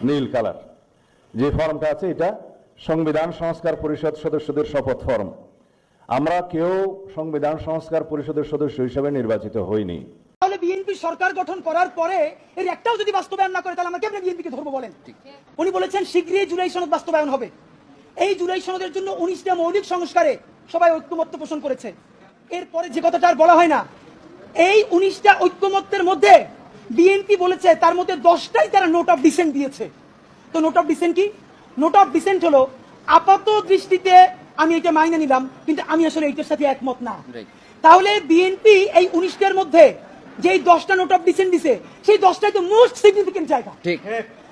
নীল colour যে ফর্মটা আছে এটা সংবিধান সংস্কার পরিষদ সদস্যদের শপথ ফর্ম। আমরা কেউ সংবিধান সংস্কার পরিষদের সদস্য হিসেবে নির্বাচিত হইনি। তাহলে বিএনপি সরকার গঠন করার পরে এর একটাও যদি বাস্তবায়ন না করে তাহলে আমরা কেমনে বিএনপিকে ধরবো বলেন? উনি বলেছেন শীঘ্রই জুলাই সনদ বাস্তবায়ন হবে। এই জুলাই সনদের জন্য 19টা মৌলিক সংস্কারে সবাই ঐক্যমত্য পোষণ করেছে। এরপরে যে কথাটা আর বলা হয় না, এই 19টা ঐক্যমত্যের মধ্যে বিএনপি বলেছে তার মধ্যে 10টাই তারা নোট অফ ডিসেন্ট দিয়েছে। তো নোট অফ ডিসেন্ট কি? নোট অফ ডিসেন্ট হলো আপাত দৃষ্টিতে আমি এটা মাইনে নিলাম, কিন্তু আমি আসলে এইটার সাথে একমত না। তাহলে বিএনপি এই 19টার মধ্যে যেই 10টা নোট অফ ডিসেন্ট দিছে সেই 10টাই তো মোস্ট সিগনিফিকেন্ট জায়গা। ঠিক।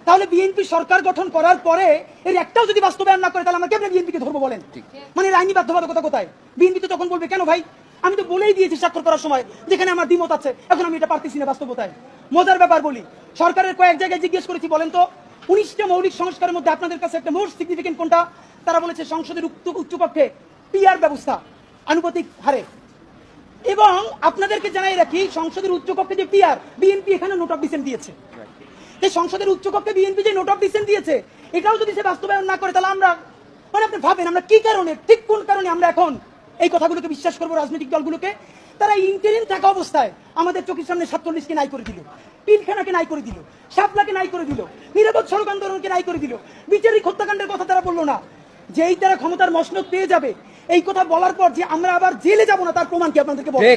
তাহলে বিএনপি সরকার গঠন করার পরে এর একটাও যদি বাস্তবায়ন না করে তাহলে আমরা কেমনে বিএনপিকে ধরবো বলেন? মানে আইনি বাধ্যবাধকতা কোথায়? বিএনপি তো তখন বলবে কেন ভাই আমি তো বলেই দিয়েছি স্বাক্ষর করার সময় যেখানে আমার দ্বিমত আছে, এখন আমি এটা পারতেছি না বাস্তবতায়। মজার ব্যাপার বলি, সরকারের কয়েক জায়গায় জিজ্ঞেস করেছি বলেন তো 19টা মৌলিক সংস্কারের মধ্যে আপনাদের কাছে একটা মোস্ট সিগনিফিকেন্ট কোনটা? তারা বলেছে সংসদের উচ্চকক্ষে পিআর ব্যবস্থা আনুপাতিক হারে। এবং আপনাদেরকে জানাই রাখি সংসদের উচ্চকক্ষে যে পিআর, বিএনপি এখানে নোট অফ ডিসেন্ট দিয়েছে। এই সংসদের উচ্চকক্ষে বিএনপি যে নোট অফ ডিসেন্ট দিয়েছে এটাও যদি সে বাস্তবায়ন না করে তাহলে আমরা মানে আপনি ভাবেন আমরা কি কারণে, ঠিক কোন কারণে আমরা এখন এই কথাগুলোকে বিশ্বাস করবো? রাজনৈতিক দলগুলোকে তারা ইন্টারিম থাকা অবস্থায় আমাদের চোখের সামনে 47কে নাই করে দিল, পিলখানাকে নাই করে দিল, শাপলাকে নাই করে দিল, নিরাপদ সড়ক আন্দোলনকে নাই করে দিল, বিচারিক হত্যাকাণ্ডের কথা তারা বললো না। যেই তারা ক্ষমতার মসনদ পেয়ে যাবে এই কথা বলার পর যে আমরা আবার জেলে যাব না তার প্রমাণ কি আপনাদেরকে বলবো?